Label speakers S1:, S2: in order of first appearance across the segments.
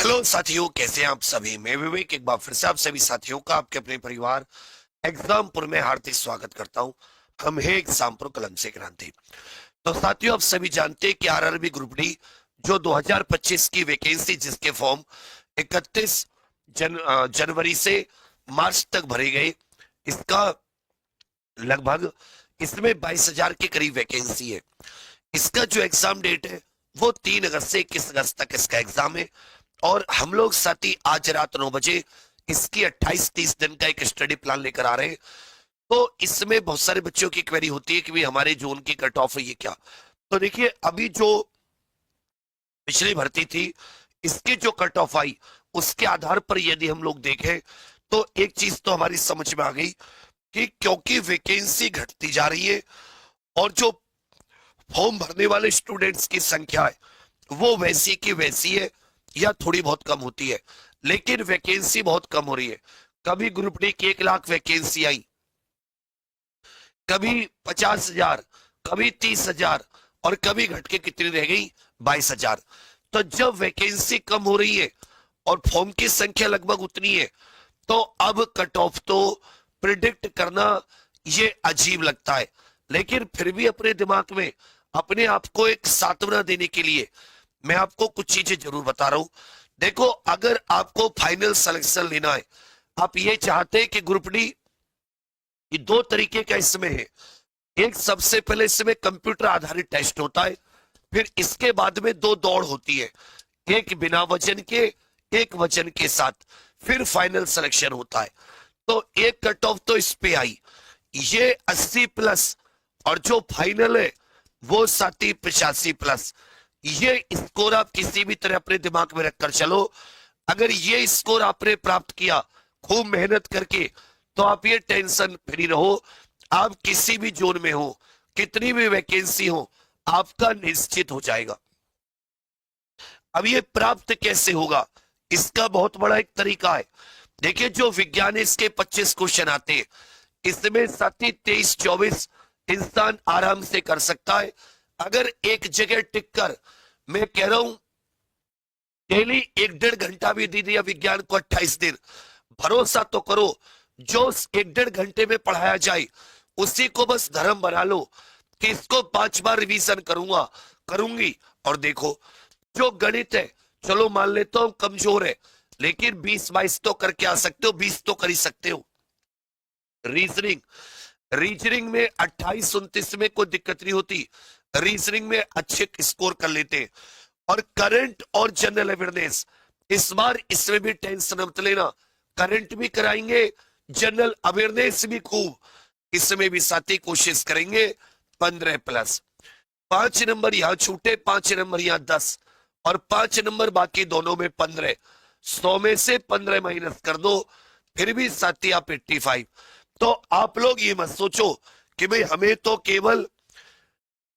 S1: Hello साथियों, कैसे हैं आप सभी। मैं विवेक एक बार फिर से आप सभी साथियों का आपके अपने परिवार एग्जामपुर में हार्दिक स्वागत करता हूं। हम हैं एग्जामपुर कलम से क्रांति। तो साथियों, आप सभी जानते हैं कि आरआरबी ग्रुप डी जो 2025 की वैकेंसी जिसके फॉर्म 31 जनवरी से मार्च तक भरे गए, इसका लगभग इसमें 22,000 के करीब वैकेंसी है। इसका जो एग्जाम डेट है वो 3 अगस्त से 21 अगस्त तक इसका एग्जाम है। और हम लोग साथ ही आज रात 9 बजे इसकी 28-30 दिन का एक स्टडी प्लान लेकर आ रहे हैं। तो इसमें बहुत सारे बच्चों की क्वेरी होती है कि भाई हमारे जोन की कट ऑफ है ये क्या। तो देखिए, अभी जो पिछली भर्ती थी इसकी जो कट ऑफ आई उसके आधार पर यदि हम लोग देखें तो एक चीज तो हमारी समझ में आ गई कि क्योंकि वैकेंसी घटती जा रही है और जो फॉर्म भरने वाले स्टूडेंट्स की संख्या है वो वैसी की वैसी है या थोड़ी बहुत कम होती है, लेकिन वैकेंसी बहुत कम हो रही है। कभी ग्रुप डी की 1 लाख वैकेंसी आई, कभी 50,000, कभी 30,000 और कभी घट के कितनी रह गई 22,000। तो जब वैकेंसी कम हो रही है और फॉर्म की संख्या लगभग उतनी है तो अब कट ऑफ तो प्रिडिक्ट करना ये अजीब लगता है। लेकिन फिर भी अपने दिमाग में अपने आप को एक सांत्वना देने के लिए मैं आपको कुछ चीजें जरूर बता रहा हूं। देखो, अगर आपको फाइनल सिलेक्शन लेना है, आप ये चाहते हैं कि ग्रुप डी, ये 2 तरीके का इसमें है। एक, सबसे पहले इसमें कंप्यूटर आधारित टेस्ट होता है, फिर इसके बाद में 2 दौड़ होती है, एक बिना वजन के, एक वजन के साथ, फिर फाइनल सिलेक्शन होता है। तो एक कट ऑफ तो इस पे आई, ये 80+ और जो फाइनल है वो 85+ ये स्कोर आप किसी भी तरह अपने दिमाग में रखकर चलो। अगर ये स्कोर आपने प्राप्त किया खूब मेहनत करके तो आप ये टेंशन फ्री रहो, आप किसी भी जोन में हो, कितनी भी वैकेंसी हो, आपका निश्चित हो जाएगा। अब ये प्राप्त कैसे होगा, इसका बहुत बड़ा एक तरीका है। देखिए, जो विज्ञान है इसके 25 क्वेश्चन आते हैं, इसमें 23-24 इंसान आराम से कर सकता है। अगर एक जगह टिक कर, मैं कह रहा हूं डेली 1-1.5 घंटा भी दे दिया विज्ञान को 28 दिन, भरोसा तो करो जो 1-1.5 घंटे में पढ़ाया जाए उसी को बस धर्म बना लो कि इसको 5 बार रिवीजन करूंगा, करूंगी। और देखो, जो गणित है चलो मान लेता हूं कमजोर है, लेकिन 20-22 तो करके आ सकते हो, 20 तो कर ही सकते हो। रीजनिंग, रीजनिंग में 28-29 में कोई दिक्कत नहीं होती, रीजनिंग में अच्छे स्कोर कर लेते हैं। और करंट और जनरल अवेयरनेस, इस बार इसमें भी टेंशन मत लेना, करंट भी कराएंगे, जनरल अवेयरनेस भी खूब, इसमें भी साथी कोशिश करेंगे 15+। 5 नंबर यहां छूटे, 5 नंबर यहां 10 और 5 नंबर बाकी दोनों में 15। 100 में से 15 माइनस कर दो, फिर भी साथी आप 85। तो आप लोग ये मत सोचो कि भाई हमें तो केवल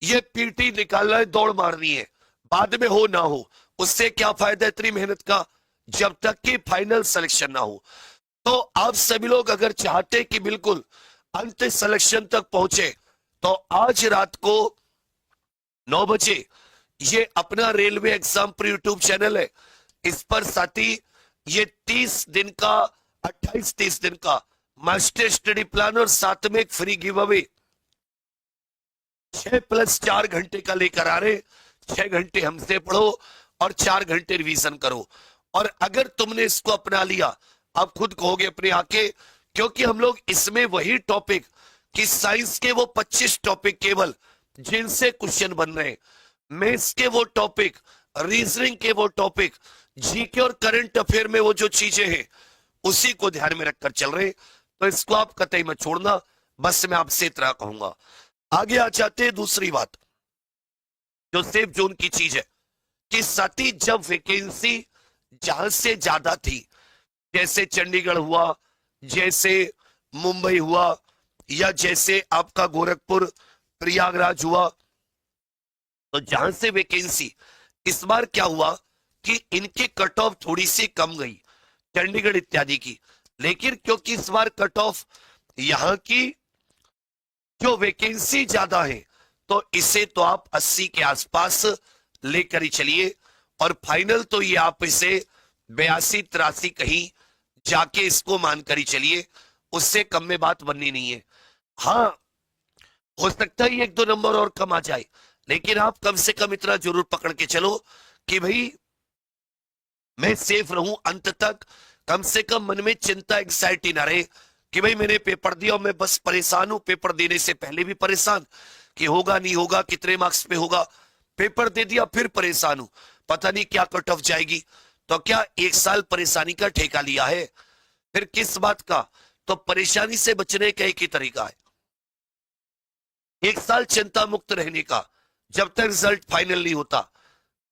S1: ये पीटी निकालना है, दौड़ मारनी है, बाद में हो ना हो उससे क्या फायदा इतनी मेहनत का, जब तक कि फाइनल सिलेक्शन ना हो। तो आप सभी लोग अगर चाहते कि बिल्कुल अंत सिलेक्शन तक पहुंचे तो आज रात को 9 बजे ये अपना रेलवे एग्जाम पर यूट्यूब चैनल है, इस पर साथी ये 30 दिन का, 28-30 दिन का मास्टर स्टडी प्लान और साथ में एक फ्री गिव अवे 6+4 घंटे का लेकर आ रहे। 6 घंटे हमसे पढ़ो और 4 घंटे रिवीजन करो। और अगर तुमने इसको अपना लिया, आप खुद कहोगे अपने आके, क्योंकि हम लोग इसमें वही टॉपिक कि साइंस के वो 25 टॉपिक केवल जिनसे क्वेश्चन बन रहे हैं, मैथ्स के वो टॉपिक, रीजनिंग के वो टॉपिक, जीके और करंट अफेयर में वो जो चीजें हैं उसी को ध्यान में रखकर चल रहे। तो इसको आप कतई मत छोड़ना, बस मैं आपसे इतना कहूंगा। आगे आ जाते हैं दूसरी बात जो सेफ जोन की चीज है कि साथी जब वैकेंसी जहां से ज्यादा थी, जैसे चंडीगढ़ हुआ, जैसे मुंबई हुआ, या जैसे आपका गोरखपुर प्रयागराज हुआ, तो जहां से वैकेंसी, इस बार क्या हुआ कि इनकी कट ऑफ थोड़ी सी कम गई, चंडीगढ़ इत्यादि की। लेकिन क्योंकि इस बार कट ऑफ यहां की जो वैकेंसी ज्यादा है तो इसे तो आप 80 के आसपास लेकर ही चलिए। और फाइनल तो ये आप इसे 82-83 कहीं जाके इसको मानकर ही चलिए, उससे कम में बात बननी नहीं है। हाँ, हो सकता है 1-2 नंबर और कम आ जाए, लेकिन आप कम से कम इतना जरूर पकड़ के चलो कि भाई मैं सेफ रहूं अंत तक। कम से कम मन में चिंता एंग्जाइटी ना रहे कि भाई मैंने पेपर दिया और मैं बस परेशान हूं, पेपर देने से पहले भी परेशान कि होगा नहीं होगा, कितने मार्क्स पे होगा, पेपर दे दिया फिर परेशान हूं, पता नहीं क्या कट ऑफ जाएगी। तो क्या 1 साल परेशानी का ठेका लिया है? फिर किस बात का? तो परेशानी से बचने का एक ही तरीका है, 1 साल चिंता मुक्त रहने का, जब तक रिजल्ट फाइनल नहीं होता।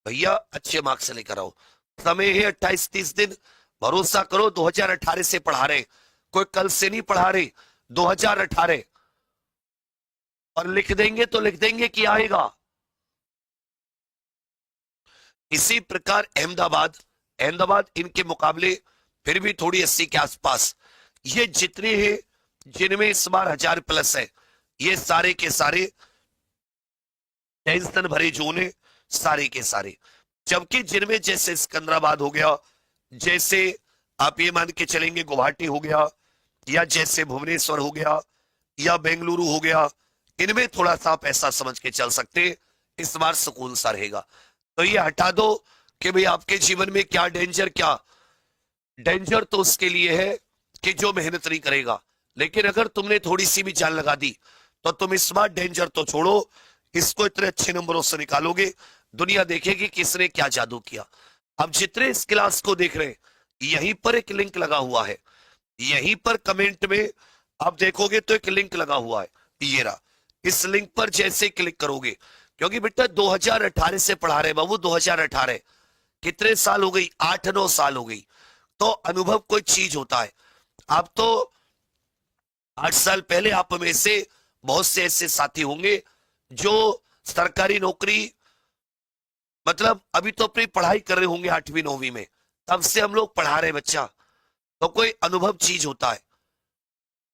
S1: भैया अच्छे मार्क्स से लेकर आओ, समय है 28-30 दिन, भरोसा करो 2018 से पढ़ा रहे, कोई कल से नहीं पढ़ा रहे, 2018। और लिख देंगे तो लिख देंगे कि आएगा। इसी प्रकार अहमदाबाद इनके मुकाबले फिर भी थोड़ी 80 के आसपास, ये जितने हैं जिनमें इस बार 1000+ है, ये सारे के सारे टेंशन भरे जोन है, सारे के सारे। जबकि जिनमें जैसे सिकंदराबाद हो गया, जैसे आप ये मान के चलेंगे गुवाहाटी हो गया, या जैसे भुवनेश्वर हो गया, या बेंगलुरु हो गया, इनमें थोड़ा सा आप ऐसा समझ के चल सकते हैं, इस बार सुकून सा रहेगा। तो ये हटा दो कि भाई आपके जीवन में क्या डेंजर, क्या डेंजर तो उसके लिए है कि जो मेहनत नहीं करेगा। लेकिन अगर तुमने थोड़ी सी भी जान लगा दी तो तुम इस बार डेंजर तो छोड़ो, इसको इतने अच्छे नंबरों से निकालोगे, दुनिया देखेगी किसने क्या जादू किया। अब जितने इस क्लास को देख रहे हैं, यहीं पर एक लिंक लगा हुआ है, यहीं पर कमेंट में आप देखोगे तो एक लिंक लगा हुआ है, ये रहा। इस लिंक पर जैसे क्लिक करोगे, क्योंकि बेटा 2018 से पढ़ा रहे बाबू, 2018 कितने साल हो गई, 8-9 साल हो गई। तो अनुभव कोई चीज होता है। आप तो 8 साल पहले आप में से बहुत से ऐसे साथी होंगे जो सरकारी नौकरी, मतलब अभी तो अपनी पढ़ाई कर रहे होंगे 8वीं-9वीं में, तब से हम लोग पढ़ा रहे बच्चा। तो कोई अनुभव चीज होता है,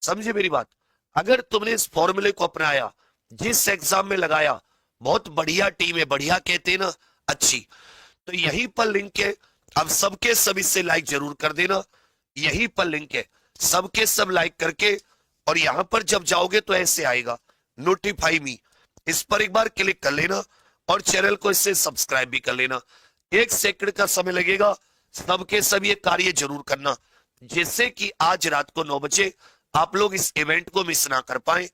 S1: समझे मेरी बात। अगर तुमने इस फॉर्मूले को अपनाया, जिस एग्जाम में लगाया, बहुत बढ़िया टीम है, बढ़िया कहते हैं ना, अच्छी, तो यहीं पर लिंक है। अब सबके सब इससे लाइक जरूर कर देना, यहीं पर लिंक है, सबके सब लाइक करके, और यहां पर जब जाओगे तो ऐसे आएगा नोटिफाई मी, इस पर एक बार क्लिक कर लेना और चैनल को इससे सब्सक्राइब भी कर लेना। 1 सेकंड का समय लगेगा, सबके सब ये कार्य जरूर करना, जिससे कि आज रात को 9 बजे आप लोग इस इवेंट को मिस ना कर पाए।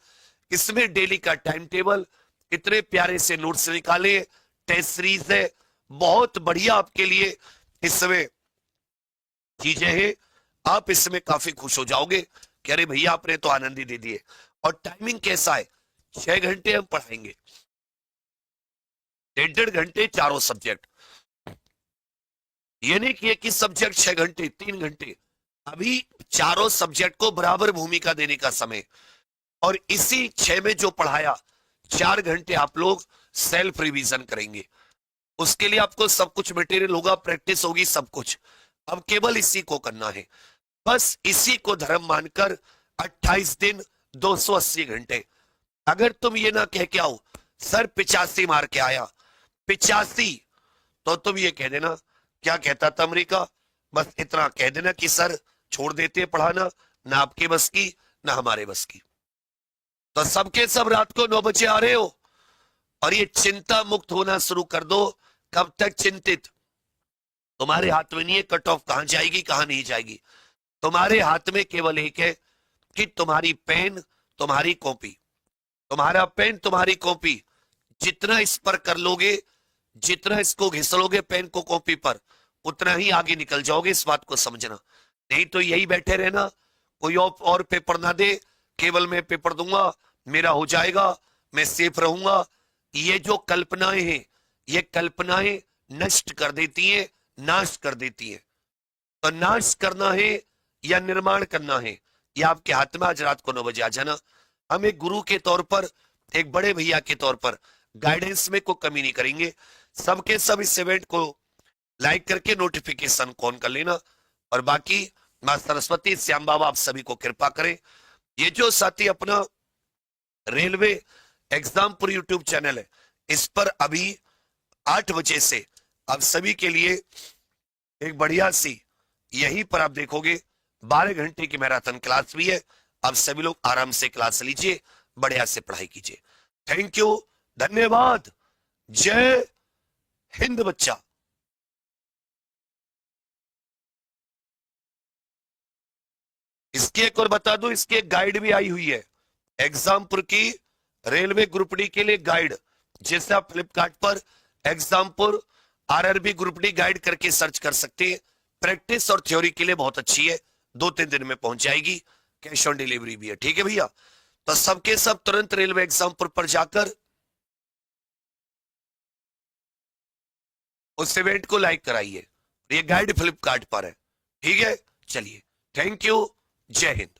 S1: इसमें डेली का टाइम टेबल, इतने प्यारे से नोट्स निकाले, टेस्ट सीरीज है, बहुत बढ़िया आपके लिए इसमें चीजें हैं। आप इसमें काफी खुश हो जाओगे कि अरे भैया आपने तो आनंद ही दे दिए। और टाइमिंग कैसा है, 6 घंटे हम पढ़ाएंगे, 1.5 घंटे चारों सब्जेक्ट, ये नहीं कि एक ही सब्जेक्ट 6 घंटे 3 घंटे, अभी चारों सब्जेक्ट को बराबर भूमिका देने का समय। और इसी 6 में जो पढ़ाया, 4 घंटे आप लोग सेल्फ रिवीजन करेंगे। उसके लिए आपको सब कुछ मटेरियल होगा, प्रैक्टिस होगी, सब कुछ। अब केवल इसी को करना है, बस इसी को धर्म मानकर 28 दिन 280 घंटे। अगर तुम ये ना कह के आओ सर 85 मार के आया, 85, तो तुम ये कह देना क्या कहता था अमेरिका, बस इतना कह देना कि सर छोड़ देते हैं पढ़ाना, ना आपके बस की ना हमारे बस की। तो सबके सब रात को 9 बजे आ रहे हो, और ये चिंता मुक्त होना शुरू कर दो। कब तक चिंतित? तुम्हारे हाथ में नहीं है कट ऑफ कहां जाएगी कहां नहीं जाएगी, तुम्हारे हाथ में केवल एक है कि तुम्हारी पेन तुम्हारी कॉपी, तुम्हारा पेन तुम्हारी कॉपी, जितना इस पर कर लोगे, जितना इसको घिसलोगे पेन को कॉपी पर, उतना ही आगे निकल जाओगे, इस बात को समझना। नहीं तो यही बैठे रहना, कोई और पेपर ना दे, केवल मैं पेपर दूंगा, मेरा हो जाएगा, मैं सेफ रहूंगा। ये जो कल्पनाएं हैं, ये कल्पनाएं नष्ट कर देती हैं, नाश कर देती हैं। तो नाश करना है या निर्माण करना है, ये आपके हाथ में। आज रात को 9 बजे आ जाना। हम एक गुरु के तौर पर, एक बड़े भैया के तौर पर गाइडेंस में कोई कमी नहीं करेंगे। सबके सब इस इवेंट को लाइक करके नोटिफिकेशन ऑन कर लेना। और बाकी मां सरस्वती, श्याम बाबा आप सभी को कृपा करें। ये जो साथी अपना रेलवे एग्जामपुर यूट्यूब चैनल है, इस पर अभी 8 बजे से आप सभी के लिए एक बढ़िया सी यहीं पर आप देखोगे 12 घंटे की मैराथन क्लास भी है। अब सभी लोग आराम से क्लास लीजिए, बढ़िया से पढ़ाई कीजिए। थैंक यू, धन्यवाद, जय हिंद बच्चा। इसकी एक और बता दो, इसकी एक गाइड भी आई हुई है एग्जामपुर की, रेलवे ग्रुप डी के लिए गाइड। जैसे आप फ्लिपकार्ट पर Exampur RRB group D guide करके सर्च कर सकते हैं। प्रैक्टिस और थ्योरी के लिए बहुत अच्छी है, 2-3 दिन में पहुंच जाएगी। कैश ऑन डिलीवरी भी है, ठीक है भैया। तो सबके सब तुरंत रेलवे एग्जामपुर पर जाकर उस इवेंट को लाइक कराइए। ये गाइड फ्लिपकार्ट पर है, ठीक है। चलिए, थैंक यू, जय हिंद।